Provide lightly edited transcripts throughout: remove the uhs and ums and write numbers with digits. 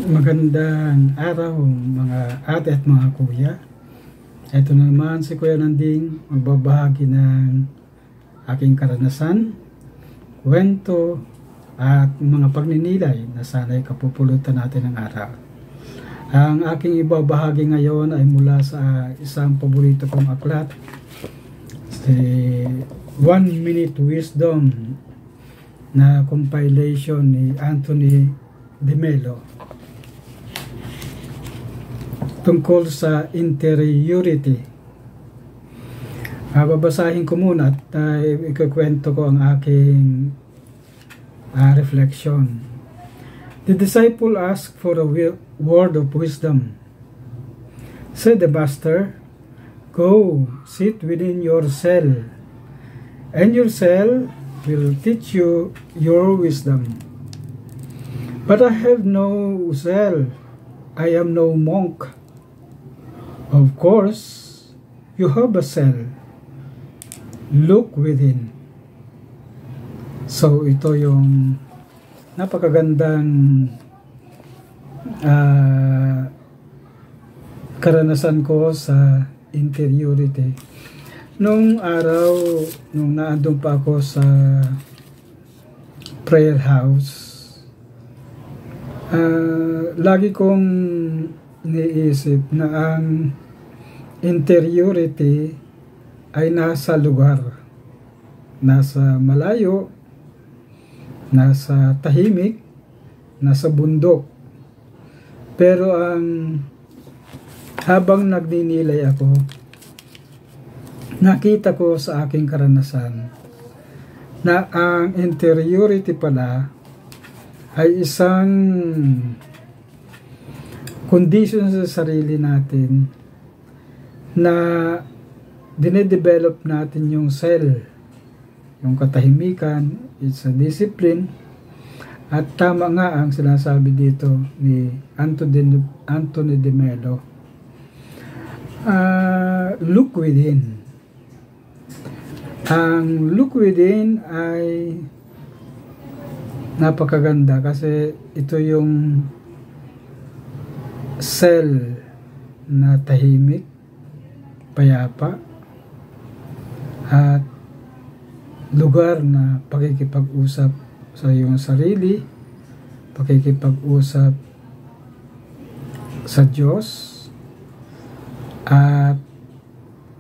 Magandang araw mga ate at mga kuya. Ito na naman si Kuya Nanding magbabahagi ng aking karanasan, kwento at mga pagninilay na sana'y kapupulutan natin ng araw. Ang aking ibabahagi ngayon ay mula sa isang paborito kong aklat, si 1 Minute Wisdom na compilation ni Anthony DeMello tungkol sa interiority. Babasahin ko muna at ikukwento ko ang aking reflection. The disciple asked for a word of wisdom. Said the master, "Go, sit within your cell, and your cell will teach you your wisdom." "But I have no cell. I am no monk." "Of course, you have a cell. Look within." So, ito yung napakagandang karanasan ko sa interiority. Nung araw, nung naandun pa ako sa prayer house, lagi kong iniisip na ang interiority ay nasa lugar, nasa malayo, nasa tahimik, nasa bundok. Pero habang nagninilay ako, nakita ko sa aking karanasan na ang interiority pala ay isang condition sa sarili natin na dinedevelop natin yung cell, yung katahimikan, it's a discipline. At tama nga ang sinasabi dito ni Anthony DeMello. Look within. Ang look within ay napakaganda kasi ito yung cell na tahimik, payapa, at lugar na pakikipag-usap sa iyong sarili, pakikipag-usap sa Diyos, at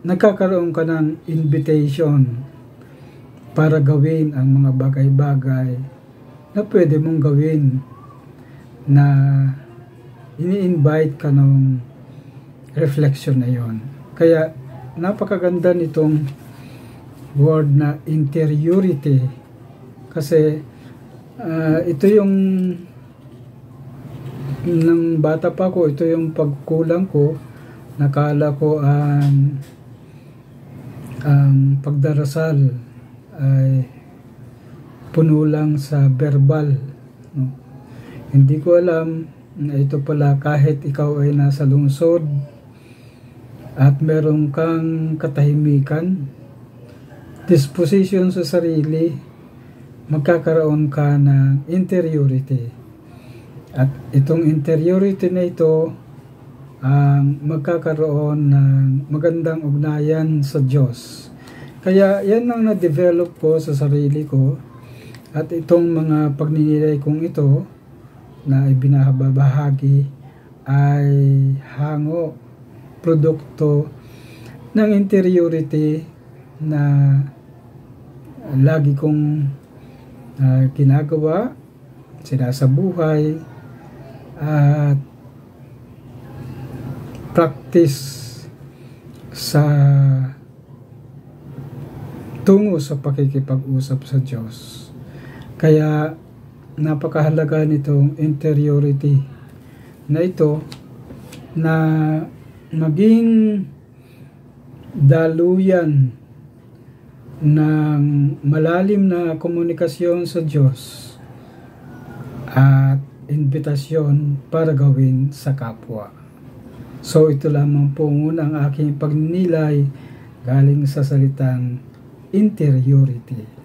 nagkakaroon ka ng invitation para gawin ang mga bagay-bagay na pwede mong gawin, na ini-invite ka ng reflection na yon. Kaya napakaganda nitong word na interiority, kasi ito yung nang bata pa ko, ito yung pagkulang ko. Nakala ko ang pagdarasal ay puno lang sa verbal, no? Hindi ko alam na ito pala, kahit ikaw ay nasa lungsod at meron kang katahimikan, disposition sa sarili, magkakaroon ka ng interiority. At itong interiority na ito ang magkakaroon ng magandang ugnayan sa Diyos. Kaya yan ang na-develop ko sa sarili ko, at itong mga pagninilay kong ito na ibinahabahagi ay hango, produkto ng interiority na lagi kong ginagawa, sinasabuhay, at practice sa tungo sa pakikipag-usap sa Diyos. Kaya napakahalaga nitong interiority na ito, na maging daluyan ng malalim na komunikasyon sa Diyos at imbitasyon para gawin sa kapwa. So ito lamang po muna ang aking pagninilay galing sa salitang interiority.